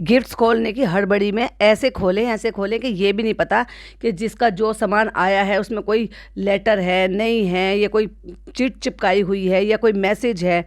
Gifts खोलने की हड़बड़ी में ऐसे खोले कि ये भी नहीं पता कि जिसका जो सामान आया है उसमें कोई लेटर है नहीं है, या कोई चिट चिपकाई हुई है, या कोई मैसेज है।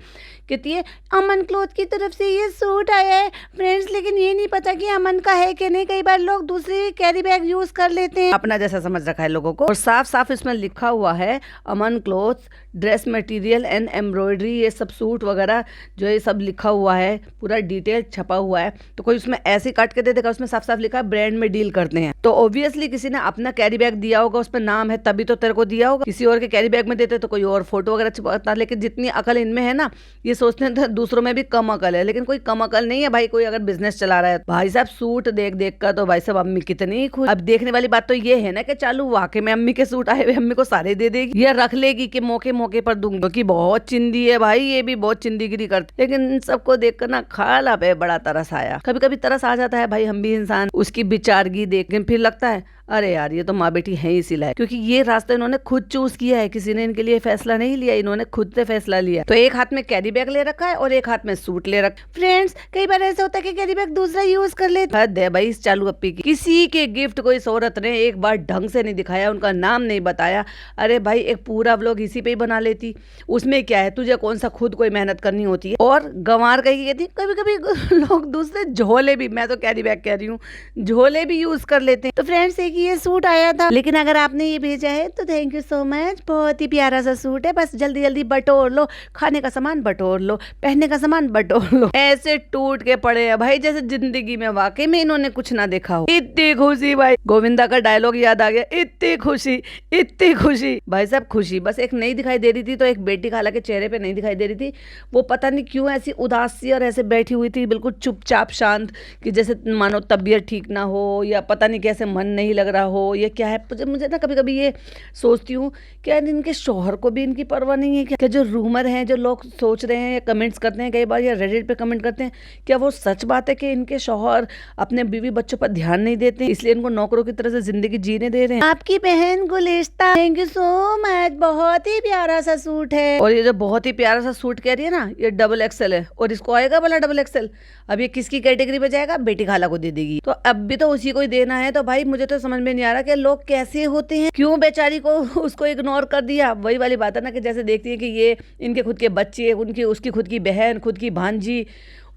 कहती है अमन क्लॉथ की तरफ से ये सूट आया है फ्रेंड्स, लेकिन ये नहीं पता कि अमन का है कि नहीं। कई बार लोग दूसरे कैरी बैग यूज कर लेते हैं, अपना जैसा समझ रखा है लोगों को। और साफ साफ इसमें लिखा हुआ है Aman cloth dress material and embroidery, ये सब सूट वगैरह जो ये सब लिखा हुआ है, पूरा डिटेल छपा हुआ है। तो कोई उसमें ऐसे काट के दे देगा, उसमें साफ साफ लिखा है ब्रांड में डील करते हैं। तो ऑब्वियसली किसी ने अपना कैरी बैग दिया होगा, उस पर नाम है तभी तो तेरे को दिया होगा। किसी और के कैरी बैग में देते तो कोई और फोटो वगैरह छुपाता। लेकिन जितनी अकल इनमें है ना, ये सोचते हैं दूसरों में भी कम अकल है, लेकिन कोई कम अकल नहीं है भाई। कोई अगर बिजनेस चला रहा है भाई साहब, सूट देख देख कर तो भाई साहब अम्मी कितनी खुश। अब देखने वाली बात तो ये है ना कि चालू वाकई में अम्मी के सूट आए हुए अम्मी को सारे दे देगी, या रख लेगी कि मौके मौके पर दूंगी, क्योंकि बहुत चिंदी है भाई, ये भी बहुत चिंदीगिरी करती। लेकिन इन सबको देखकर ना खाला पे बड़ा तरस आया। कभी कभी तरस आ जाता है भाई, हम भी इंसान, उसकी बेचारगी देख के फिर लगता है अरे यार ये तो माँ बेटी है ही सिला है, क्योंकि ये रास्ता इन्होंने खुद चूज किया है, किसी ने इनके लिए फैसला नहीं लिया, इन्होंने खुद से फैसला लिया। तो एक हाथ में कैरी बैग ले रखा है और एक हाथ में सूट ले रखा। फ्रेंड्स कई बार ऐसा होता है कि कैरी बैग दूसरा यूज कर लेते हैं। हद है भाई इस चालू अप्पी की। किसी के गिफ्ट को इस औरत ने एक बार ढंग से नहीं दिखाया, उनका नाम नहीं बताया। अरे भाई एक पूरा व्लॉग इसी पे ही बना लेती, उसमें क्या है, तुझे कौन सा खुद कोई मेहनत करनी होती है। और गंवार कही कहती कभी कभी लोग दूसरे झोले भी, मैं तो कैरी बैग कह रही हूँ, झोले भी यूज कर लेते हैं। तो फ्रेंड्स एक ये सूट आया था, लेकिन अगर आपने ये भेजा है तो थैंक यू सो मच। बहुत ही प्यारा सा सूट है, बस जल्दी जल्दी बटोर लो, खाने का सामान बटोर लो, पहनने का सामान बटोर लो। ऐसे टूट के पड़े हैं भाई जैसे जिंदगी में वाकई में इन्होंने कुछ ना देखा हो। इतनी खुशी भाई, गोविंदा का डायलॉग याद आ गया, इतनी खुशी इतनी खुशी। भाई साहब खुशी बस एक नहीं दिखाई दे रही थी, तो एक बेटी खाला के चेहरे पे नहीं दिखाई दे रही थी। वो पता नहीं क्यों ऐसी उदास सी और ऐसे बैठी हुई थी, बिल्कुल चुपचाप शांत, कि जैसे मानो तबीयत ठीक ना हो, या पता नहीं कैसे मन नहीं लग रहा हो, या क्या है। मुझे ना कभी कभी ये सोचती हूँ क्या इनके शौहर को भी इनकी परवाह नहीं है क्या? जो रूमर है, जो लोग सोच रहे हैं या कमेंट्स करते हैं कई बार, या रेडिट पे कमेंट करते हैं, क्या वो सच बात है कि इनके शौहर अपने बीवी बच्चों पर ध्यान नहीं देते, इसलिए इनको नौकरों की तरह से जिंदगी जीने दे रहे हैं? आपकी बहन गुलिस्ता, थैंक यू सो मच, बहुत ही प्यारा सा सूट है। और ये जो बहुत ही प्यारा सा सूट कह रही है ना, ये डबल एक्सएल है, और इसको आएगा बोला डबल एक्सएल। अब ये किसकी कैटेगरी में जाएगा? बेटी खाला को दे देगी। तो अब भी तो उसी को ही देना है। तो भाई मुझे तो समझ में नहीं आ रहा कि लोग कैसे होते हैं, क्यों बेचारी को उसको इग्नोर कर दिया। वही वाली बात है ना कि जैसे देखती है कि ये इनके खुद के बच्चे, उनकी उसकी खुद की बहन, खुद की भांजी,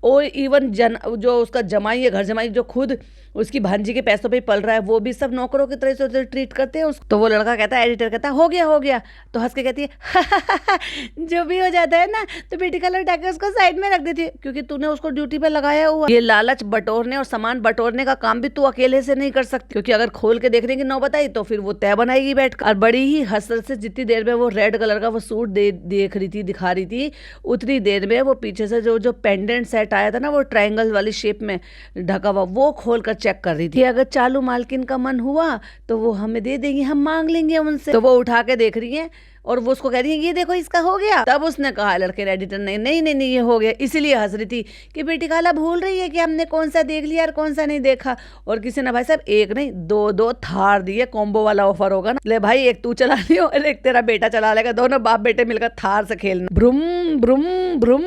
और इवन जो उसका जमाई है, घर जमाई, जो खुद उसकी भांजी के पैसों पे पल रहा है, वो भी सब नौकरों की तरह से ट्रीट करते हैं उसको। तो वो लड़का कहता है, एडिटर कहता है हो गया, तो हंस के कहती है जो भी हो जाता है ना, तो बेटी का उठा के उसको साइड में रख देती है, क्योंकि तूने उसको ड्यूटी पे लगाया हुआ। ये लालच बटोरने और सामान बटोरने का काम भी तू अकेले से नहीं कर सकती, क्योंकि अगर खोल के देखने की नौबत आई तो फिर वो तय बनाएगी बैठ कर। और बड़ी ही हसरत से जितनी देर में वो रेड कलर का वो सूट दिखा रही थी, उतनी देर में वो पीछे से जो पेंडेंट सेट आया था ना, वो ट्रायंगल वाली शेप में ढका हुआ, वो खोल कर चेक कर रही थी। अगर चालू मालकिन का मन हुआ तो वो हमें दे देंगी, हम मांग लेंगे उनसे। तो वो उठा के देख रही है और वो उसको कह रही है ये देखो इसका हो गया। तब उसने कहा, लड़के एडिटर ने, नहीं ये हो गया। इसीलिए हंस रही थी कि बेटी खाला भूल रही है कि हमने कौन सा देख लिया और कौन सा नहीं देखा। और किसी ने भाई साहब एक नहीं दो थार दिए, कॉम्बो वाला ऑफर होगा ना, ले भाई एक तू चला लियो और एक तेरा बेटा चला लेगा, दोनों बाप बेटे मिलकर थार से खेलना, ब्रुम ब्रुम ब्रुम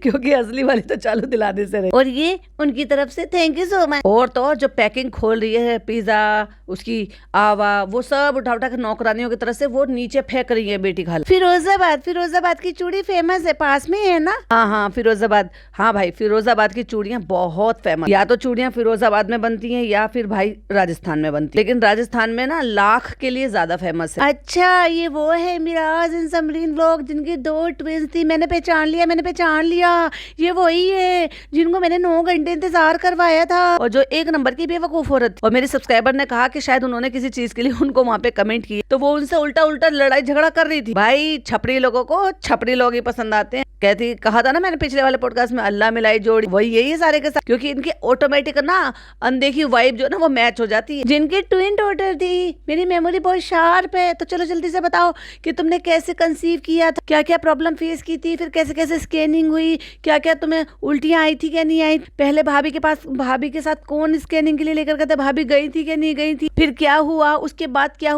क्योंकि असली वाली तो चालू दिलाने से रही। और ये उनकी तरफ से थैंक यू सो मच। और तो जो पैकिंग खोल रही है, पिज्जा, उसकी आवा, वो सब उठा के नौकरानियों की तरफ से वो नीचे फेंक रही है बेटी खाला। फिरोजाबाद की चूड़ी फेमस है, पास में है ना? हाँ फिरोजाबाद, हाँ भाई फिरोजाबाद की चूड़ियां बहुत फेमस। या तो चूड़ियां फिरोजाबाद में बनती हैं या फिर भाई राजस्थान में बनती, लेकिन राजस्थान में ना लाख के लिए ज्यादा फेमस है। अच्छा ये वो है मिराज एंड समरीन व्लॉग, जिनकी 2 ट्विंस थी। मैंने पहचान लिया, ये वही है जिनको मैंने 9 घंटे इंतजार करवाया था, और जो 1 नंबर की बेवकूफ औरत। और मेरे सब्सक्राइबर ने कहा कि शायद उन्होंने किसी चीज के लिए उनको वहां पे कमेंट किए, तो वो उनसे उल्टा लड़ाई झगड़ा कर रही थी। भाई छपरी लोगों को छपरी लोग ही पसंद आते हैं। कहा था ना मैंने पिछले वाले पॉडकास्ट में, अल्लाह मिलाई जोड़ी, वही यही सारे के साथ, क्योंकि इनकी ऑटोमेटिक ना अनदेखी वाइब जो ना वो मैच हो जाती है। जिनकी ट्विन डॉटर थी, मेरी मेमोरी बहुत शार्प है, तो चलो जल्दी से बताओ कि तुमने कैसे कंसीव किया था, क्या क्या प्रॉब्लम फेस की थी, फिर कैसे कैसे स्कैनिंग हुई, क्या क्या तुम्हें उल्टियां आई थी क्या नहीं आई, पहले भाभी के साथ कौन स्कैनिंग के लिए लेकर गए थे, भाभी गई थी क्या नहीं गई थी, फिर क्या हुआ, उसके बाद क्या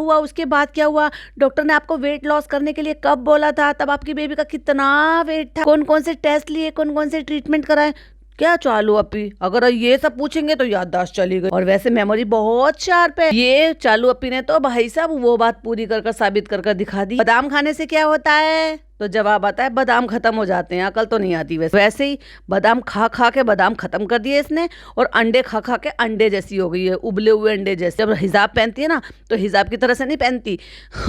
हुआ, डॉक्टर ने आपको वेट लॉस करने के लिए कब बोला था, तब आपकी बेबी का कितना वेट था, कौन कौन से टेस्ट लिए, कौन कौन से ट्रीटमेंट कराए, क्या चालू अपी, अगर ये सब पूछेंगे तो याददाश्त चली गई। और वैसे मेमोरी बहुत शार्प है। ये चालू अपी ने तो भाई साहब वो बात पूरी कर साबित कर दिखा दी। बादाम खाने से क्या होता है, तो जवाब आता है बादाम खत्म हो जाते हैं। अकल तो नहीं आती। वैसे ही बादाम खा के बादाम खत्म कर दिए इसने, और अंडे खा के अंडे जैसी हो गई है, उबले हुए अंडे जैसे। जब हिजाब पहनती है ना तो हिजाब की तरह से नहीं पहनती,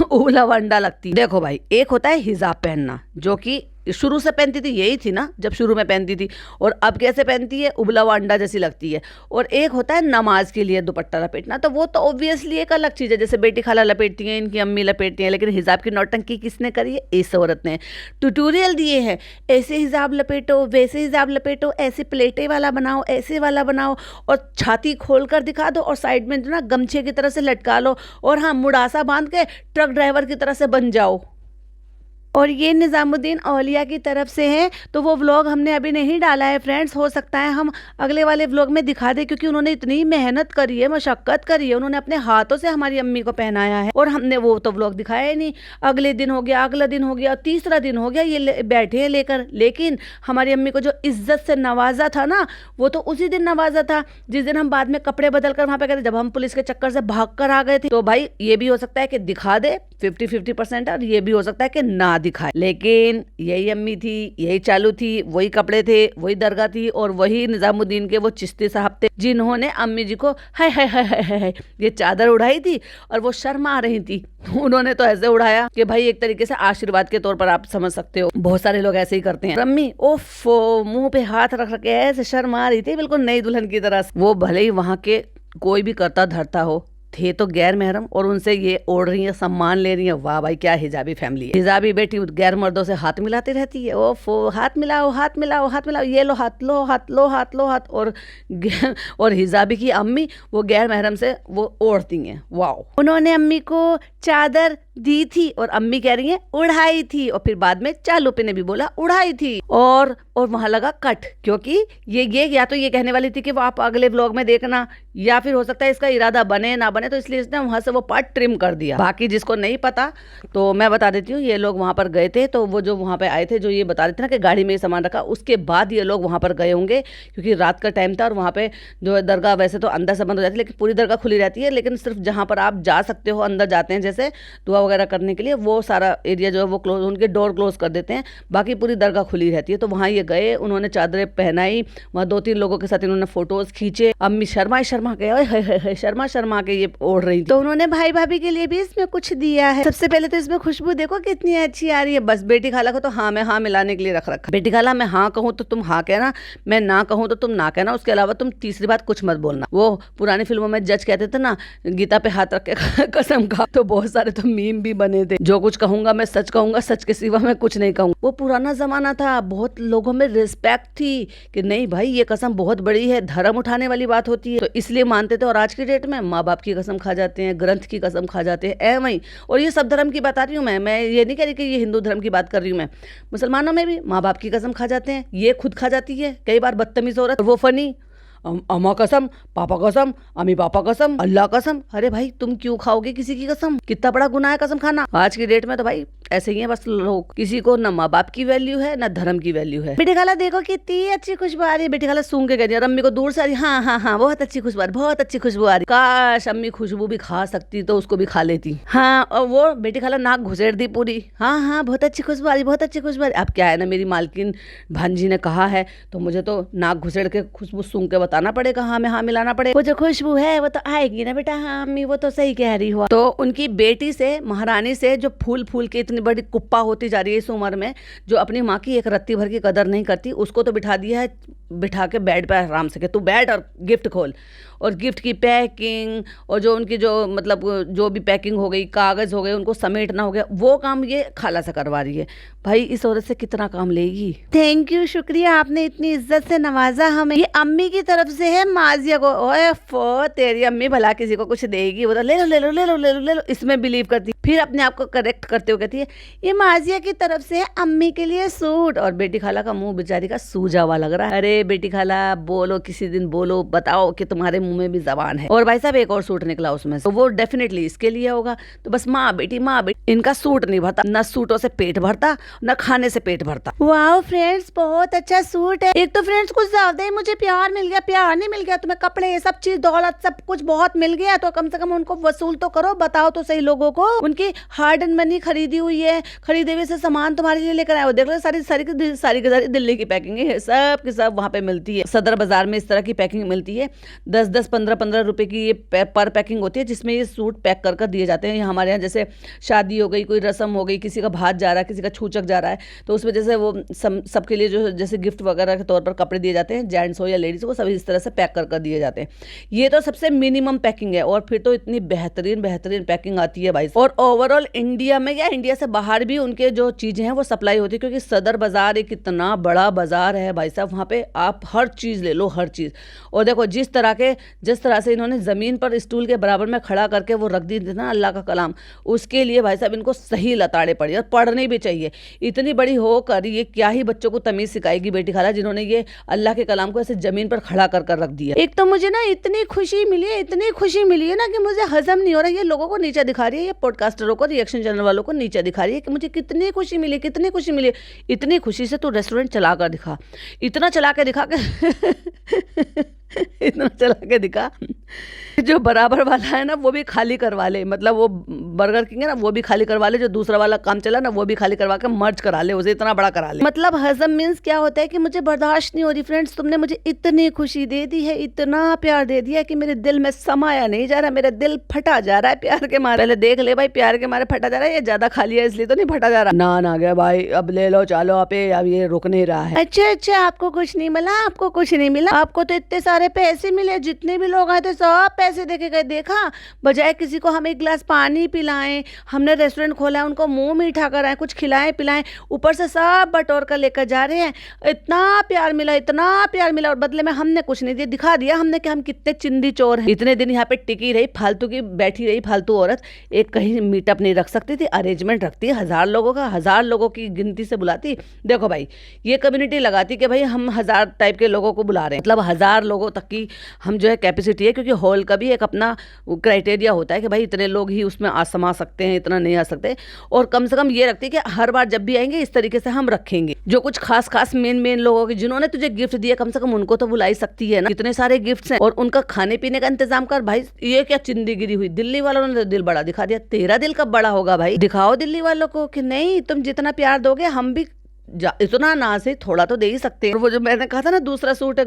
उबला हुआ अंडा लगती। देखो भाई, एक होता है हिजाब पहनना, जो कि शुरू से पहनती थी, यही थी ना जब शुरू में पहनती थी, और अब कैसे पहनती है, उबला हुआ अंडा जैसी लगती है। और एक होता है नमाज के लिए दुपट्टा लपेटना, तो वो तो ऑब्वियसली एक अलग चीज़ है, जैसे बेटी खाला लपेटती हैं, इनकी अम्मी लपेटती हैं। लेकिन हिजाब की नौटंकी किसने करी है, इस औरत ने। ट्यूटोरियल दिए हैं, ऐसे हिजाब लपेटो, वैसे हिजाब लपेटो, ऐसे प्लेटे वाला बनाओ, ऐसे वाला बनाओ, और छाती खोल कर दिखा दो, और साइड में जो ना गमछे की तरह से लटका लो, और हाँ मुड़ासा बांध के ट्रक ड्राइवर की तरह से बन जाओ। और ये निज़ामुद्दीन औलिया की तरफ से है, तो वो व्लॉग हमने अभी नहीं डाला है फ्रेंड्स, हो सकता है हम अगले वाले व्लॉग में दिखा दें, क्योंकि उन्होंने इतनी मेहनत करी है, मशक्क़त करी है, उन्होंने अपने हाथों से हमारी अम्मी को पहनाया है, और हमने वो तो व्लॉग दिखाया ही नहीं। अगले दिन हो गया, अगला दिन हो गया, तीसरा दिन हो गया, ये बैठे हैं लेकर। लेकिन हमारी अम्मी को जो इज्जत से नवाजा था ना, वो तो उसी दिन नवाजा था जिस दिन हम बाद में कपड़े बदल कर वहाँ पे गए थे, जब हम पुलिस के चक्कर से भाग कर आ गए थे। तो भाई ये भी हो सकता है कि दिखा दे 50-50%, और ये भी हो सकता है कि ना दिखाए। लेकिन यही अम्मी थी, यही चालू थी, वही कपड़े थे, वही दरगाह थी, और वही निजामुद्दीन के वो चिश्ती साहब थे, जिन्होंने अम्मी जी को हाय हाय हाय हाय हाय ये चादर उड़ाई थी, और वो शर्मा रही थी। उन्होंने तो ऐसे उड़ाया कि भाई एक तरीके से आशीर्वाद के तौर पर आप समझ सकते हो। बहुत सारे लोग ऐसे ही करते हैं। अम्मी ओफो मुंह पे हाथ रख के ऐसे शर्मा रही थी, बिल्कुल नई दुल्हन की तरह। वो भले ही वहां के कोई भी करता धरता हो, थे तो गैर महरम, और उनसे ये ओढ़ रही है, सम्मान ले रही है। वाह भाई, क्या हिजाबी फैमिली है। हिजाबी बेटी गैर मर्दों से हाथ मिलाती रहती है। ओफो, हाथ मिलाओ, हाथ मिलाओ, हाथ मिलाओ, ये लो हाथ, लो हाथ, लो हाथ, लो हाथ। और हिजाबी की अम्मी वो गैर महरम से वो ओढ़ती हैं। वाह, उन्होंने अम्मी को चादर दी थी, और अम्मी कह रही है उड़ाई थी, और फिर बाद में चालू पे ने भी बोला उड़ाई थी, और वहां लगा कट, क्योंकि ये या तो ये कहने वाली थी कि वो आप अगले व्लॉग में देखना, या फिर हो सकता है इसका इरादा बने ना बने, तो इसलिए इसने वहां से वो पार्ट ट्रिम कर दिया। बाकी जिसको नहीं पता तो मैं बता देती हूँ, ये लोग वहां पर गए थे, तो वो जो वहां पे आए थे, जो ये बता रहे थे ना कि गाड़ी में ये सामान रखा, उसके बाद ये लोग वहां पर गए होंगे, क्योंकि रात का टाइम था, और वहां पे जो दरगाह वैसे तो अंदर से बंद हो जाती है, लेकिन पूरी दरगाह खुली रहती है, लेकिन सिर्फ जहां पर आप जा सकते हो, अंदर जाते हैं जैसे दुआ वगैरह करने के लिए, वो सारा एरिया जो है वो क्लोज, उनके डोर क्लोज कर देते हैं, बाकी पूरी दरगाह खुली रहती है। तो वहाँ ये गए, उन्होंने चादरें पहनाई, वहाँ 2-3 लोगों के साथ इन्होंने फोटोज खींचे। अम्मी शर्मा के शर्मा के ये ओढ़ रही थी। तो उन्होंने भाई भाभी के लिए भी इसमें कुछ दिया है। सबसे पहले तो इसमें खुशबू देखो कितनी अच्छी आ रही है। बस बेटी खाला को तो हाँ में हाँ मिलाने के लिए रख रखा। बेटी खाला मैं हाँ कहूँ तो तुम हाँ कहना, मैं ना कहूँ तो तुम ना कहना, उसके अलावा तुम तीसरी बात कुछ मत बोलना। वो पुरानी फिल्मों में जज कहते थे ना, गीता पे हाथ रख के कसम खा, तो बहुत सारे तो मीम भी बने थे, जो कुछ कहूंगा मैं सच कहूंगा, सच के सिवा मैं कुछ नहीं कहूंगा। वो पुराना जमाना था, बहुत लोगों में रिस्पेक्ट थी कि नहीं भाई ये कसम बहुत बड़ी है, धर्म उठाने वाली बात होती है, तो इसलिए मानते थे। और आज की डेट में माँ बाप की कसम खा जाते हैं, ग्रंथ की कसम खा जाते हैं, ए वही। और ये सब धर्म की बता रही हूँ मैं ये नहीं कह रही कि ये हिंदू धर्म की बात कर रही हूँ मैं। मुसलमानों में भी माँ बाप की कसम खा जाते हैं, ये खुद खा जाती है कई बार बदतमीज औरत। वो फनी अम्मा कसम, पापा कसम, अम्मी पापा कसम, अल्लाह कसम। अरे भाई तुम क्यों खाओगे किसी की कसम? कितना बड़ा गुनाह है कसम खाना। आज की डेट में तो भाई ऐसे ही है बस लोग, किसी को न माँ बाप की वैल्यू है न धर्म की वैल्यू है। बेटी खाला देखो कितनी अच्छी खुशबू आ रही है। बेटी खाला सूंघ के कह रही है, और अम्मी को दूर से आ रही, हाँ हाँ हाँ बहुत अच्छी खुशबू आ रही, बहुत अच्छी खुशबू आ रही। काश अम्मी खुशबू भी खा सकती तो उसको भी खा लेती। हाँ, और वो बेटी खाला नाक घुसेड़ दी पूरी, हाँ हाँ बहुत अच्छी खुशबू आ रही, बहुत अच्छी खुशबू आ रही। अब क्या है ना, मेरी मालकिन भांजी ने कहा है तो मुझे तो नाक घुसेड़ के खुशबू सूंघ के बताना पड़ेगा, हाँ में हाँ मिलाना पड़ेगा। वो जो खुशबू है वो तो आएगी ना बेटा। हाँ अम्मी वो तो सही कह रही हो। तो उनकी बेटी से, महारानी से, जो फूल फूल के इतनी बड़ी कुप्पा होती जा रही है इस उम्र में, जो अपनी माँ की एक रत्ती भर की कदर नहीं करती, उसको तो बिठा दिया है, बिठा के बेड पर आराम से कि तू बैठ और गिफ्ट खोल। और गिफ्ट की पैकिंग, और जो उनकी जो मतलब जो भी पैकिंग हो गई, कागज़ हो गए, उनको समेटना हो गया, वो काम ये खाला से करवा रही है। भाई इस औरत से कितना काम लेगी। थैंक यू, शुक्रिया, आपने इतनी इज्जत से नवाजा हमें। ये अम्मी की तरफ से है माजिया को। ओए फो, तेरी अम्मी भला किसी को कुछ देगी? वो तो ले लो ले लो ले लो ले लो ले लो, इसमें बिलीव करती। फिर अपने आप को करेक्ट करते हुए कहती है ये माजिया की तरफ से है अम्मी के लिए सूट। और बेटी खाला का मुंह बेचारी का सूजा हुआ लग रहा है। अरे बेटी खाला बोलो, किसी दिन बोलो, बताओ कि तुम्हारे मुंह में भी जबान है। और भाई साहब एक और सूट निकला उसमें से, तो वो डेफिनेटली इसके लिए होगा। तो बस माँ बेटी इनका सूट नहीं भरता, न सूटों से पेट भरता न खाने से पेट भरता। वाओ फ्रेंड्स, बहुत अच्छा सूट है। एक तो फ्रेंड्स कुछ ज्यादा ही मुझे प्यार मिल गया, प्यार नहीं मिल गया तुम्हें, कपड़े ये सब चीज दौलत सब कुछ बहुत मिल गया, तो कम से कम उनको वसूल तो करो, बताओ तो सही लोगों को। उनकी हार्ड एंड मनी खरीदी हुई है, खरीदे हुए से सामान तुम्हारे लिए लेकर आए। देख लो सारी सारी की सारी दिल्ली की पैकिंग है, सब की सब वहाँ पे मिलती है। सदर बाजार में इस तरह की पैकिंग मिलती है, 10-10 15-15 रुपए की ये पर पैकिंग होती है, जिसमें ये सूट पैक कर दिए जाते हैं। हमारे यहाँ जैसे शादी हो गई, कोई रस्म हो गई, किसी का भात जा रहा है, किसी का छूचक जा रहा है, तो उसमें जैसे वो सबके लिए जो जैसे गिफ्ट वगैरह के तौर पर कपड़े दिए जाते हैं, जेंट्स हो या लेडीज को, सभी इस तरह से पैक कर दिए जाते हैं। ये तो सबसे मिनिमम पैकिंग है, और फिर तो इतनी बेहतरीन पैकिंग आती है भाई। और ओवरऑल इंडिया में या इंडिया से बाहर भी उनके जो चीजें हैं वो सप्लाई होती है, क्योंकि सदर बाजार एक इतना बड़ा बाजार है भाई साहब, वहाँ पे आप हर चीज ले लो, हर चीज। और देखो जिस तरह से इन्होंने जमीन पर स्टूल के बराबर में खड़ा करके वो रख दी थी ना अल्लाह का कलाम, उसके लिए भाई साहब इनको सही लताड़े पड़ी, और पढ़नी भी चाहिए। इतनी बड़ी होकर ये क्या ही बच्चों को तमीज सिखाएगी बेटी खाला, जिन्होंने ये अल्लाह के कलाम को ऐसे जमीन पर खड़ा कर रख दिया। एक तो मुझे ना इतनी खुशी मिली है ना कि मुझे हजम नहीं हो रहा। ये लोगों को नीचा दिखा रही है, ये पॉडकास्टरों को, रिएक्शन चैनल वालों को नीचा दिखा रही है कि मुझे कितनी खुशी मिली। इतनी खुशी से तू रेस्टोरेंट चला कर दिखा, इतना चला के दिखा के इतना चला के दिखा जो बराबर वाला है ना वो भी खाली करवा ले, मतलब वो बर्गर किंग है ना वो भी खाली करवा ले, जो दूसरा वाला काम चला ना वो भी खाली करवा के मर्ज करा ले, उसे इतना बड़ा करा ले। मतलब हजम मीन्स क्या होता है कि मुझे बर्दाश्त नहीं हो रही फ्रेंड्स, तुमने मुझे इतनी खुशी दे दी है, इतना प्यार दे दिया कि मेरे दिल में समाया नहीं जा रहा, मेरा दिल फटा जा रहा है प्यार के मारे। पहले देख ले भाई, प्यार के मारे फटा जा रहा है, ये ज्यादा खाली है इसलिए तो नहीं फटा जा रहा। ना गया भाई, अब ले लो चलो, अब ये रुक नहीं रहा है। अच्छा, आपको कुछ नहीं मिला, आपको कुछ नहीं मिला, आपको तो इतने सारे पैसे मिले, जितने भी लोग आए थे सब पैसे देके गए। देखा, बजाय किसी को हम एक गिलास पानी पिलाएं, हमने रेस्टोरेंट खोला है, उनको मुंह मीठा कराएं, कुछ खिलाएं पिलाएं, ऊपर से सब बटोर कर लेकर जा रहे हैं। इतना प्यार मिला, और बदले में हमने कुछ नहीं दिया, दिखा दिया हमने कि हम कितने चिंदी चोर हैं। इतने दिन यहाँ पे टिकी रही, फालतू की बैठी रही, फालतू औरत, एक कहीं मीटअप नहीं रख सकती थी, अरेंजमेंट रखती, 1000 लोगों का, 1000 लोगों की गिनती से बुलाती। देखो भाई, ये कम्युनिटी लगाती कि भाई हम 1000 टाइप के लोगों को बुला रहे हैं, मतलब 1000 लोगों तक की हम जो है कैपेसिटी है, क्योंकि हॉल का भी एक अपना क्राइटेरिया होता है कि भाई इतने लोग ही उसमें समा सकते हैं, इतना नहीं आ सकते। और कम से कम ये रखती है कि हर बार जब भी आएंगे इस तरीके से हम रखेंगे। जो कुछ खास मेन लोगों के जिन्होंने तुझे गिफ्ट दिया, कम से कम उनको तो बुलाई सकती है ना। इतने सारे गिफ्ट्स हैं और उनका खाने पीने का इंतजाम कर भाई। ये क्या चिंदीगिरी हुई, दिल्ली वालों ने तो दिल बड़ा दिखा दिया। तेरा दिल कब बड़ा होगा भाई? दिखाओ दिल्ली वालों को कि नहीं, तुम जितना प्यार दोगे हम भी इतना ना से थोड़ा तो दे ही सकते हैं। और वो जो मैंने कहा था ना दूसरा सूट है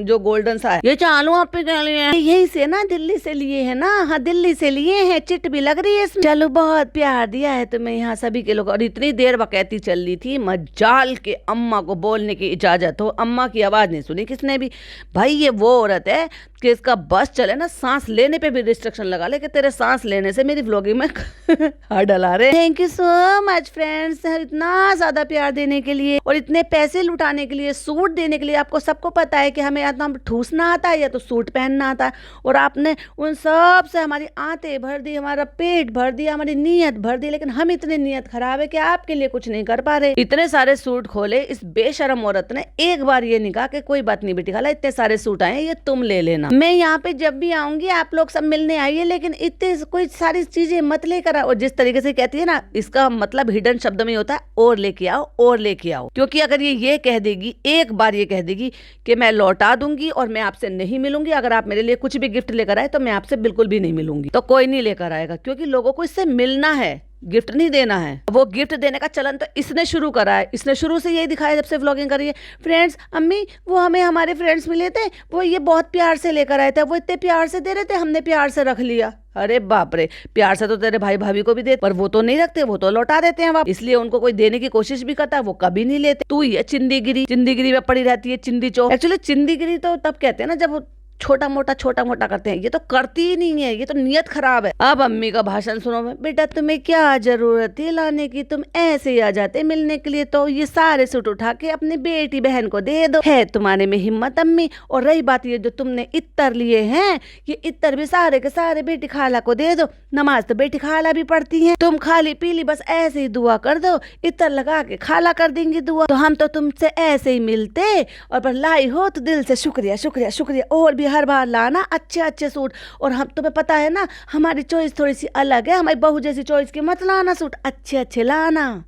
जो गोल्डन सा है, ये चालू आप पे क्या लिए हैं? यही से ना, दिल्ली से लिए है ना। हाँ, दिल्ली से लिए हैं, चिट भी लग रही है इसमें। चलो, बहुत प्यार दिया है तुम्हें यहाँ सभी के लोग। और इतनी देर बकैती चल रही थी, मजाल के अम्मा को बोलने की इजाजत हो, अम्मा की आवाज नहीं सुनी किसने भी। भाई ये वो औरत है कि इसका बस चले ना, सांस लेने पे भी रिस्ट्रिक्शन लगा ले कि तेरे सांस लेने से मेरी व्लॉगिंग में हाथ डला रहे। Thank you so much friends, इतना ज्यादा प्यार देने के लिए और इतने पैसे लुटाने के लिए, सूट देने के लिए। आपको सबको पता है कि हमें या तो हम ठूसना आता है या तो सूट पहनना आता है, और आपने उन सब से हमारी आंतें भर दी, हमारा पेट भर दिया, हमारी नीयत भर दी। लेकिन हम इतनी नीयत खराब है कि आपके लिए कुछ नहीं कर पा रहे। इतने सारे सूट खोले, इस बेशरम औरत ने एक बार ये नहीं कहा कि कोई बात नहीं बेटी खाला, इतने सारे सूट आए, ये तुम ले लेना, मैं यहाँ पे जब भी आऊंगी आप लोग सब मिलने आइए, लेकिन इतने कोई सारी चीजें मत लेकर आओ। और जिस तरीके से कहती है ना, इसका मतलब हिडन शब्द में होता है और लेके आओ, और लेके आओ। क्योंकि अगर ये कह देगी, एक बार ये कह देगी कि मैं लौटा दूंगी और मैं आपसे नहीं मिलूंगी, अगर आप मेरे लिए कुछ भी गिफ्ट लेकर आए तो मैं आपसे बिल्कुल भी नहीं मिलूंगी, तो कोई नहीं लेकर आएगा। क्योंकि लोगों को इससे मिलना है, गिफ्ट नहीं देना है। वो गिफ्ट देने का चलन तो इसने शुरू करा है, इसने शुरू से यही दिखाया जब से व्लॉगिंग कर रही है। फ्रेंड्स, अम्मी वो हमें हमारे फ्रेंड्स मिले थे, वो ये बहुत प्यार से लेकर आए थे, वो इतने प्यार से दे रहे थे, हमने प्यार से रख लिया। अरे बाप रे, प्यार से तो तेरे भाई भाभी को भी दे, पर वो तो नहीं रखते, वो तो लौटा देते हैं वापस। इसलिए उनको कोई देने की कोशिश भी करता है वो कभी नहीं लेते। तू ये चिंदीगिरी में पड़ी रहती है, चिंदी चौक। एक्चुअली चिंदीगिरी तो तब कहते हैं ना जब छोटा मोटा करते हैं। ये तो करती ही नहीं है, ये तो नियत खराब है। अब अम्मी का भाषण सुनो। मैं, बेटा तुम्हें क्या जरूरत थी लाने की, तुम ऐसे ही आ जाते मिलने के लिए, तो ये सारे सूट उठा के अपनी बेटी बहन को दे दो। है तुम्हारे में हिम्मत अम्मी। और रही बात ये जो तुमने इत्तर लिए हैं, ये इत्तर भी सारे के सारे बेटी खाला को दे दो। नमाज तो बेटी खाला भी पढ़ती है, तुम खाली पीली बस ऐसे ही दुआ कर दो, इत्तर लगा के खाला कर देंगी दुआ। तो हम तो तुमसे ऐसे ही मिलते, और पर लाई हो तो दिल से शुक्रिया शुक्रिया शुक्रिया। और भी हर बार लाना अच्छे अच्छे सूट। और हम तुम्हें पता है ना हमारी चॉइस थोड़ी सी अलग है, हमारी बहू जैसी चॉइस की मत लाना सूट, अच्छे अच्छे लाना।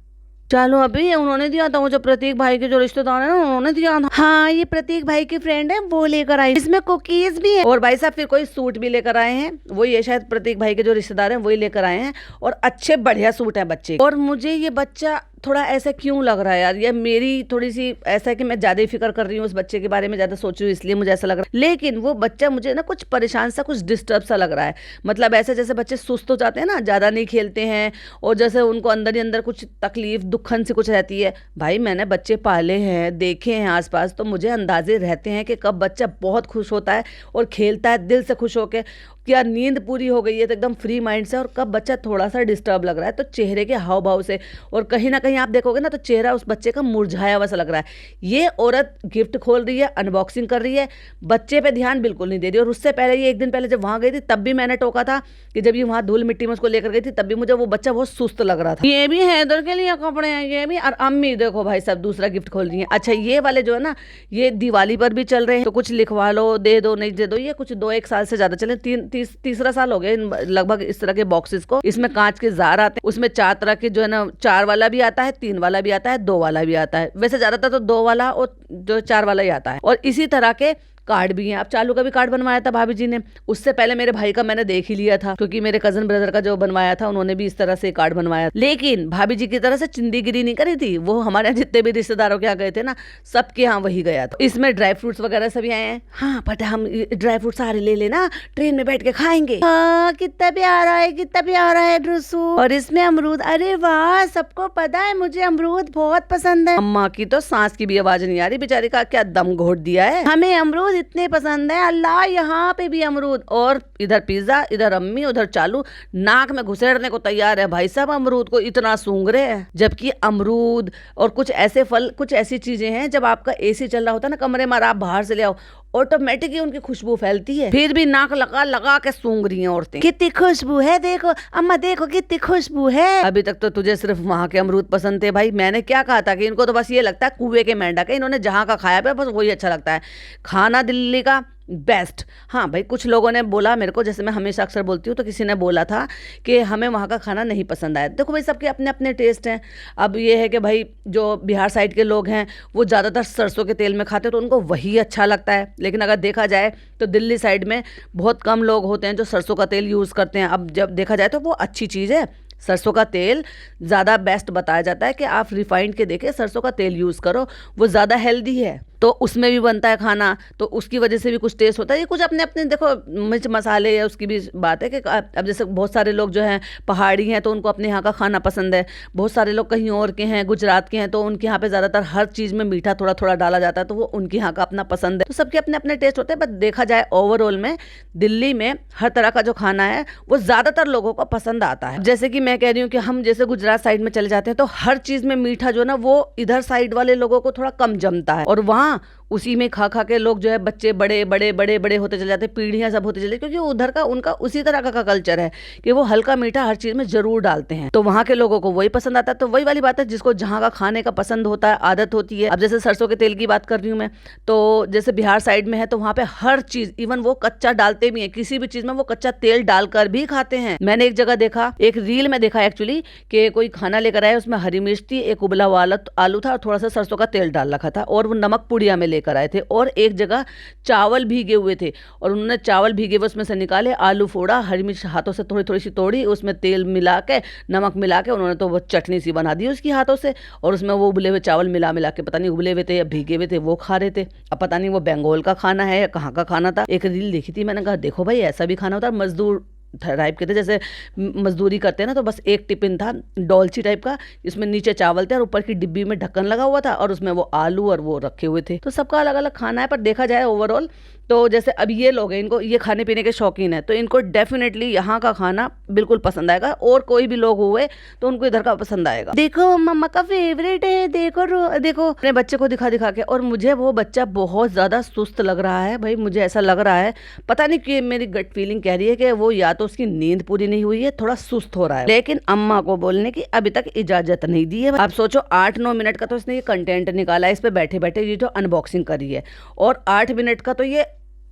चलो अभी उन्होंने दिया था, वो जो प्रतीक भाई के जो रिश्तेदार है ना उन्होंने दिया था। हाँ ये प्रतीक भाई की फ्रेंड है, वो लेकर आई, इसमें कुकीज भी है। और भाई साहब फिर कोई सूट भी लेकर आए हैं, वही है शायद प्रतीक भाई के जो रिश्तेदार हैं वही लेकर आए हैं। और अच्छे बढ़िया सूट है बच्चे। और मुझे ये बच्चा थोड़ा ऐसा क्यों लग रहा है यार, ये मेरी थोड़ी सी ऐसा है कि मैं ज्यादा ही फिक्र कर रही हूँ उस बच्चे के बारे में, ज्यादा सोच रही हूँ इसलिए मुझे ऐसा लग रहा है। लेकिन वो बच्चा मुझे ना कुछ परेशान सा, कुछ डिस्टर्ब सा लग रहा है। मतलब ऐसे जैसे बच्चे सुस्त हो जाते हैं ना, ज्यादा नहीं खेलते हैं, और जैसे उनको अंदर ही अंदर कुछ तकलीफ दुखन सी कुछ रहती है। भाई मैंने बच्चे पाले हैं, देखे हैं आसपास, तो मुझे अंदाजे रहते हैं कि कब बच्चा बहुत खुश होता है और खेलता है दिल से खुश होकर, क्या नींद पूरी हो गई है तो एकदम फ्री माइंड से, और कब बच्चा थोड़ा सा डिस्टर्ब लग रहा है। तो चेहरे के हाव भाव से, और कहीं ना कहीं आप देखोगे ना तो चेहरा उस बच्चे का मुरझाया हुआ सा लग रहा है। ये औरत गिफ्ट खोल रही है, अनबॉक्सिंग कर रही है, बच्चे पे ध्यान बिल्कुल नहीं दे रही। और उससे पहले ये एक दिन पहले जब वहां गई थी तब भी मैंने टोका था कि जब ये वहां धूल मिट्टी में उसको लेकर गई थी तब भी मुझे वो बच्चा बहुत सुस्त लग रहा था। ये भी हैदर के लिए कपड़े हैं, ये भी। और अम्मी देखो भाई साहब दूसरा गिफ्ट खोल रही है। अच्छा ये वाले जो है ना ये दिवाली पर भी चल रहे हैं, तो कुछ लिखवा लो, दे दो नहीं दे दो, ये कुछ 2-1 साल से ज्यादा चले, तीसरा साल हो गए लगभग इस तरह के बॉक्सेस को। इसमें कांच के जार आते हैं, उसमें 4 तरह के जो है ना, 4 वाला भी आता है, 3 वाला भी आता है, 2 वाला भी आता है। वैसे ज्यादातर तो 2 वाला और जो 4 वाला ही आता है। और इसी तरह के कार्ड भी हैं। अब चालू का भी कार्ड बनवाया था भाभी जी ने, उससे पहले मेरे भाई का मैंने देख ही लिया था, क्योंकि मेरे कजन ब्रदर का जो बनवाया था उन्होंने भी इस तरह से कार्ड बनवाया। लेकिन भाभी जी की तरह से चिंदीगिरी नहीं करी थी, वो हमारे जितने भी रिश्तेदारों के यहाँ गए थे ना सबके यहाँ वही गया था। इसमें ड्राई फ्रूट्स वगैरह सभी आए हैं। हाँ बट हम ड्राई फ्रूट सारे ले लेना, ट्रेन में बैठ के खाएंगे। हाँ कितना प्यारा है, कितना प्यारा है ड्रूसू। और इसमें अमरूद, अरे वाह सबको पता है मुझे अमरूद बहुत पसंद है। अम्मा की तो सांस की भी आवाज नहीं आ रही, बेचारी का क्या दम घोट दिया है। हमें अमरूद इतने पसंद है, अल्लाह यहाँ पे भी अमरूद। और इधर पिज्जा, इधर अम्मी, उधर चालू नाक में घुसेड़ने को तैयार है। भाई साहब अमरूद को इतना सूंघ रहे हैं, जबकि अमरूद और कुछ ऐसे फल, कुछ ऐसी चीजें हैं जब आपका एसी चल रहा होता है ना कमरे में, आप बाहर से ले आओ ऑटोमेटिकली उनकी खुशबू फैलती है, फिर भी नाक लगा लगा के सूंघ रही हैं औरतें। कितनी खुशबू है, देखो अम्मा देखो कितनी खुशबू है। अभी तक तो तुझे सिर्फ वहां के अमरूद पसंद थे भाई, मैंने क्या कहा था कि इनको तो बस ये लगता है कुएं के मेंढक है, इन्होंने जहां का खाया पे बस वही अच्छा लगता है। खाना दिल्ली का बेस्ट। हाँ भाई कुछ लोगों ने बोला मेरे को, जैसे मैं हमेशा अक्सर बोलती हूँ, तो किसी ने बोला था कि हमें वहाँ का खाना नहीं पसंद आया। देखो भाई सबके अपने अपने टेस्ट हैं। अब ये है कि भाई जो बिहार साइड के लोग हैं वो ज़्यादातर सरसों के तेल में खाते हैं तो उनको वही अच्छा लगता है। लेकिन अगर देखा जाए तो दिल्ली साइड में बहुत कम लोग होते हैं जो सरसों का तेल यूज़ करते हैं। अब जब देखा जाए तो वो अच्छी चीज़ है, सरसों का तेल ज़्यादा बेस्ट बताया जाता है कि आप रिफाइंड के देखें सरसों का तेल यूज़ करो, वो ज़्यादा हेल्दी है। तो उसमें भी बनता है खाना, तो उसकी वजह से भी कुछ टेस्ट होता है। ये कुछ अपने अपने देखो मिर्च मसाले या उसकी भी बात है कि अब जैसे बहुत सारे लोग जो हैं पहाड़ी हैं तो उनको अपने यहाँ का खाना पसंद है, बहुत सारे लोग कहीं और के हैं गुजरात के हैं तो उनके यहाँ पे ज़्यादातर हर चीज़ में मीठा थोड़ा थोड़ा डाला जाता है, तो वो उनके यहाँ का अपना पसंद है। तो सबके अपने अपने टेस्ट होते हैं। बट देखा जाए ओवरऑल में दिल्ली में हर तरह का जो खाना है वो ज़्यादातर लोगों को पसंद आता है। जैसे कि मैं कह रही हूँ कि हम जैसे गुजरात साइड में चले जाते हैं तो हर चीज़ में मीठा जो है ना वो इधर साइड वाले लोगों को थोड़ा कम जमता है, और वहाँ उसी में खा खा के लोग जो है बच्चे बड़े बड़े बड़े बड़े होते चले जाते हैं, पीढ़ियां सब होते चले, क्योंकि उधर का उनका उसी तरह का कल्चर है कि वो हल्का मीठा हर चीज में जरूर डालते हैं, तो वहाँ के लोगों को वही पसंद आता है। तो वही वाली बात है, जिसको जहाँ का खाने का पसंद होता है, आदत होती है। अब जैसे सरसों के तेल की बात कर रही हूँ मैं, तो जैसे बिहार साइड में है तो वहाँ पे हर चीज इवन वो कच्चा डालते भी है, किसी भी चीज में वो कच्चा तेल डालकर भी खाते हैं। मैंने एक जगह देखा, एक रील में देखा एक्चुअली, कि कोई खाना लेकर आया, उसमें हरी मिर्च थी, एक उबला हुआ आलू था और थोड़ा सा सरसों का तेल डाल रखा था, और वो नमक पुड़िया में लेकर आए थे। और एक जगह चावल भीगे हुए थे और उन्होंने चावल भीगे हुए उसमें से निकाले, आलू फोड़ा, हरी मिर्च हाथों से थोड़ी थोड़ी सी तोड़ी, उसमें तेल मिला के नमक मिला के उन्होंने तो वो चटनी सी बना दी उसकी हाथों से, और उसमें वो उबले हुए चावल मिला मिला के, पता नहीं उबले हुए थे या भीगे हुए थे, वो खा रहे थे। अब पता नहीं वो बंगाल का खाना है या कहाँ का खाना था। एक रील देखी थी, मैंने कहा देखो भाई ऐसा भी खाना होता है। मजदूर टाइप के थे, जैसे मजदूरी करते हैं ना, तो बस एक टिफिन था डोलची टाइप का, इसमें नीचे चावल थे और ऊपर की डिब्बी में ढक्कन लगा हुआ था और उसमें वो आलू और वो रखे हुए थे। तो सबका अलग अलग खाना है, पर देखा जाए ओवरऑल तो जैसे अब ये लोग हैं, इनको ये खाने पीने के शौकीन है, तो इनको डेफिनेटली यहाँ का खाना बिल्कुल पसंद आएगा, और कोई भी लोग हुए तो उनको इधर का पसंद आएगा। देखो मम्मा का फेवरेट है, देखो देखो अपने बच्चे को दिखा दिखा के। और मुझे वो बच्चा बहुत ज्यादा सुस्त लग रहा है भाई, मुझे ऐसा लग रहा है, पता नहीं कि मेरी गट फीलिंग कह रही है कि वो या तो उसकी नींद पूरी नहीं हुई है, थोड़ा सुस्त हो रहा है, लेकिन अम्मा को बोलने की अभी तक इजाजत नहीं दी है। आप सोचो 8-9 मिनट का तो इसने ये कंटेंट निकाला है, इस पे बैठे बैठे ये जो अनबॉक्सिंग करी है, और 8 मिनट का तो ये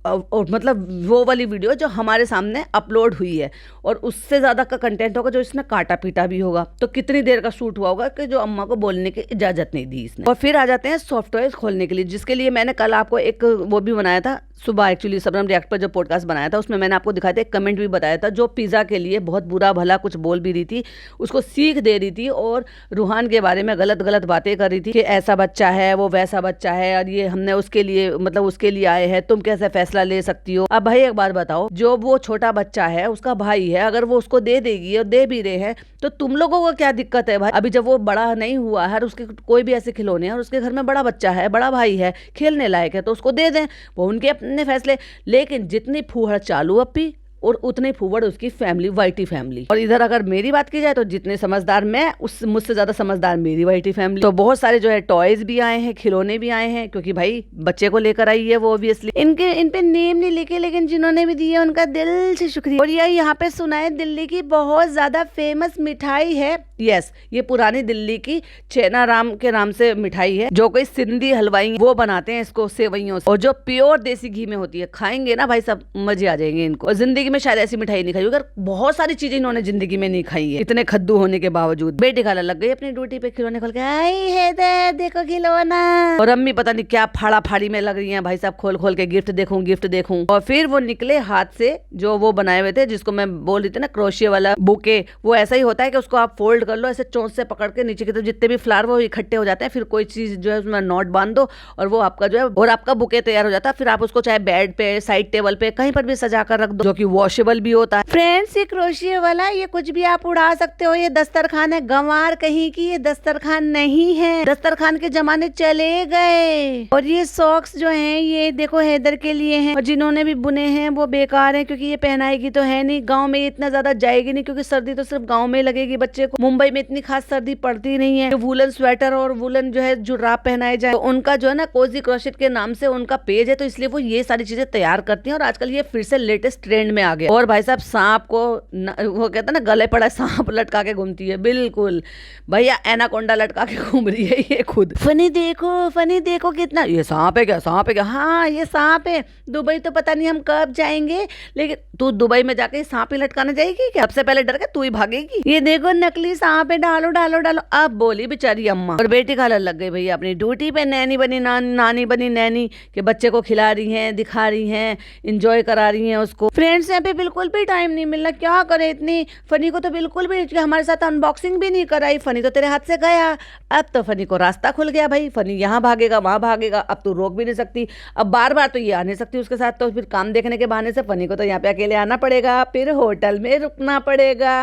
और मतलब वो वाली वीडियो जो हमारे सामने अपलोड हुई है, और उससे ज़्यादा का कंटेंट होगा जो इसने काटा पीटा भी होगा। तो कितनी देर का शूट हुआ होगा कि जो अम्मा को बोलने की इजाज़त नहीं दी इसने। और फिर आ जाते हैं सॉफ्ट टॉयज खोलने के लिए, जिसके लिए मैंने कल आपको एक वो भी बनाया था सुबह, एक्चुअली सबरम रिएक्ट पर जो पॉडकास्ट बनाया था उसमें मैंने आपको दिखाया था, एक कमेंट भी बताया था, जो पिज़्ज़ा के लिए बहुत बुरा भला कुछ बोल भी रही थी, उसको सीख दे रही थी, और रूहान के बारे में गलत गलत बातें कर रही थी कि ऐसा बच्चा है, वो वैसा बच्चा है, और ये हमने उसके लिए मतलब उसके लिए आए हैं, तुम कैसे फैसला ले सकती हो। अब भाई एक बात बताओ, जो वो छोटा बच्चा है उसका भाई है, अगर वो उसको दे देगी और दे भी रहे हैं तो तुम लोगों को क्या दिक्कत है भाई। अभी जब वो बड़ा नहीं हुआ है और उसके कोई भी ऐसे खिलौने हैं और उसके घर में बड़ा बच्चा है, बड़ा भाई है, खेलने लायक है, तो उसको दे दें, वो उनके अपने फैसले। लेकिन जितनी फूहड़ चालू अपी और उतनी फूहड़ उसकी फैमिली, वाइटी फैमिली। और इधर अगर मेरी बात की जाए तो जितने समझदार मैं, उस मुझसे ज्यादा समझदार मेरी वाइटी फैमिली। तो बहुत सारे जो है टॉयज भी आए हैं, खिलौने भी आए हैं, क्योंकि भाई बच्चे को लेकर आई है वो ऑब्वियसली। इन पे नेम नहीं लिखे, लेकिन जिन्होंने भी दिए उनका दिल से शुक्रिया। और ये यहाँ पे सुना है दिल्ली की बहुत ज्यादा फेमस मिठाई है, यस, ये पुरानी दिल्ली की चेनाराम के नाम से मिठाई है, जो कोई सिंधी हलवाई वो बनाते हैं इसको सेवइयों से, और जो प्योर देसी घी में होती है। खाएंगे ना भाई सब मजे आ जाएंगे इनको। और जिंदगी में शायद ऐसी मिठाई नहीं खाई, अगर बहुत सारी चीजें इन्होंने जिंदगी में नहीं खाई है, इतने खद्दू होने के बावजूद। बेटी खाला लग गई अपनी ड्यूटी पे, खिलौने खोल के आई है, देखो खिलौना। और अम्मी पता नहीं क्या फाड़ा फाड़ी में लग रही है भाई साहब, खोल खोल के गिफ्ट देखूं गिफ्ट देखूं। और फिर वो निकले हाथ से जो वो बनाए हुए थे, जिसको मैं बोल रही थी ना क्रोशिया वाला बुके, वो ऐसा ही होता है कि उसको आप फोल्ड कर लो ऐसे, चोंच से पकड़ के नीचे की तरफ जितने भी फ्लावर वो इकट्ठे हो जाते हैं, फिर कोई चीज जो है उसमें नॉट बांध दो और वो आपका जो है, और आपका बुके तैयार हो जाता है। फिर आप उसको चाहे बेड पे, साइड टेबल पे, कहीं पर भी सजा कर रख दो, जो कि वॉशेबल भी होता है। फ्रेंड्स, ये क्रोशिया वाला ये कुछ भी आप उड़ा सकते हो, ये दस्तरखान है, गंवार कहीं की, ये दस्तरखान नहीं है, दस्तरखान के जमाने चले गए। और ये सॉक्स जो हैं ये देखो हैदर के लिए हैं, और जिन्होंने भी बुने हैं वो बेकार हैं, क्योंकि ये पहनाएगी तो है नहीं, गाँव में इतना ज्यादा जाएगी नहीं, क्योंकि सर्दी तो सिर्फ गाँव में लगेगी बच्चे को, मुंबई में इतनी खास सर्दी पड़ती नहीं है। वूलन स्वेटर और वूलन जो है जुराब पहनाए जाए, तो उनका जो है ना कोजी क्रोशेट के नाम से उनका पेज है, तो इसलिए वो ये सारी चीजें तैयार करती हैं। और आजकल ये फिर से लेटेस्ट ट्रेंड में आ गया। और भाई साहब सांप को वो कहते हैं ना गले पड़ा सांप लटका के घूमती है, बिल्कुल भैया एनाकोंडा लटका के घूम रही है ये खुद। फनी देखो कितना, ये सांप है क्या, सांप है क्या, हाँ ये सांप है। दुबई तो पता नहीं हम कब जाएंगे, लेकिन तू दुबई में जाके सांप ही लटकाने जाएगी क्या? सबसे पहले डर के तू ही भागेगी। ये देखो नकली सांप है, डालो डालो डालो। अब बोली बेचारी अम्मा। और बेटी खाला लग गई भैया अपनी ड्यूटी पे, नैनी बनी नानी बनी नैनी, के बच्चे को खिला रही हैं, दिखा रही हैं, इंजॉय करा रही हैं उसको। फ्रेंड्स यहाँ पे बिल्कुल भी टाइम नहीं मिल रहा, क्या करे इतनी। फनी को तो बिल्कुल भी हमारे साथ अनबॉक्सिंग भी नहीं कराई, फनी तो तेरे हाथ से गया। अब तो फनी को रास्ता खुल गया भाई, फनी यहाँ भागेगा वहां भागेगा, अब तू रोक भी नहीं सकती। अब बार बार तो ये आ नहीं सकती उसके साथ, तो फिर काम देखने के बहाने से फनी को तो यहाँ पे अकेले आना पड़ेगा, फिर होटल में रुकना पड़ेगा।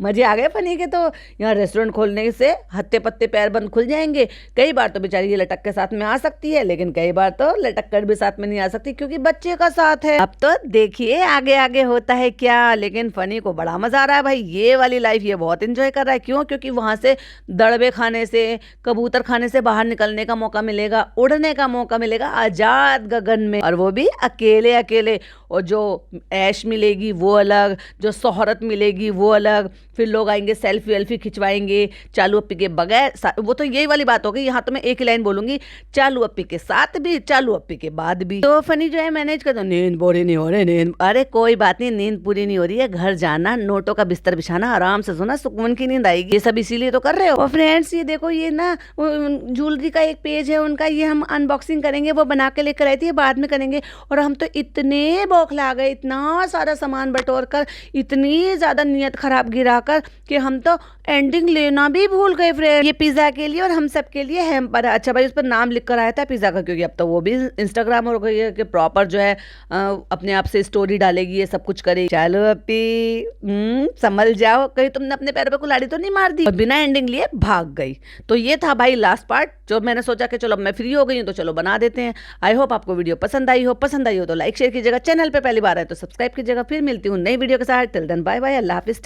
मजे आ गए फनी के तो। यहाँ रेस्टोरेंट खोलने से हत्ते पत्ते पैर बंद खुल जाएंगे। कई बार तो बेचारी ये लटक के साथ में आ सकती है, लेकिन कई बार तो लटक कर भी साथ में नहीं आ सकती, क्योंकि बच्चे का साथ है। अब तो देखिए आगे आगे होता है क्या। लेकिन फनी को बड़ा मजा आ रहा है भाई, ये वाली लाइफ ये बहुत एंजॉय कर रहा है। क्यों? क्योंकि वहां से दड़बे खाने से, कबूतर खाने से बाहर निकलने का मौका मिलेगा, उड़ने का मौका मिलेगा आजाद गगन में, और वो भी अकेले अकेले। और जो ऐश मिलेगी वो अलग, जो शोहरत मिलेगी वो अलग। फिर लोग आएंगे सेल्फी वेल्फी खिंचवाएंगे चालू अप्पी के बगैर। वो तो यही वाली बात होगी। यहाँ तो मैं एक ही लाइन बोलूंगी, चालू अप्पी के साथ भी, चालू अप्पी के बाद भी। तो फनी जो है मैनेज कर दो, नींद पूरी नहीं हो रही, नींद, अरे कोई बात नहीं, नींद पूरी नहीं हो रही है, घर जाना, नोटों का बिस्तर बिछाना, आराम से सोना, सुकून की नींद आएगी। ये सब इसीलिए तो कर रहे हो। और फ्रेंड्स ये देखो, ये ना ज्वेलरी का एक पेज है उनका, ये हम अनबॉक्सिंग करेंगे, वो बना के लेकर आई थी, बाद में करेंगे। और हम तो इतने बौखला गए, इतना सारा सामान बटोर कर, इतनी ज्यादा नियत खराब गिरा कर, कि हम तो एंडिंग लेना भी भूल गए फ्रेंड। ये पिज्जा के लिए और हम सब के लिए हैम्पर है। अच्छा भाई, उस पर नाम लिख कर आया था पिज्जा का, क्योंकि अब तो वो भी इंस्टाग्राम हो गई है कि प्रॉपर जो है अपने आप से स्टोरी डालेगी, ये सब कुछ करेगी। चलो अपी, संभल जाओ, कहीं तुमने अपने पैरों पे कुल्हाड़ी तो नहीं मार दी और बिना एंडिंग लिए भाग गई। तो ये था भाई लास्ट पार्ट, जो मैंने सोचा कि चलो अब मैं फ्री हो गई हूँ तो चलो बना देते हैं। आई होप आपको वीडियो पसंद आई हो तो लाइक शेयर कीजिएगा, चैनल पे पहली बार है तो सब्सक्राइब कीजिएगा। फिर मिलती हूँ नई वीडियो के साथ। टिल देन बाय बाय, अल्लाह हाफिज़।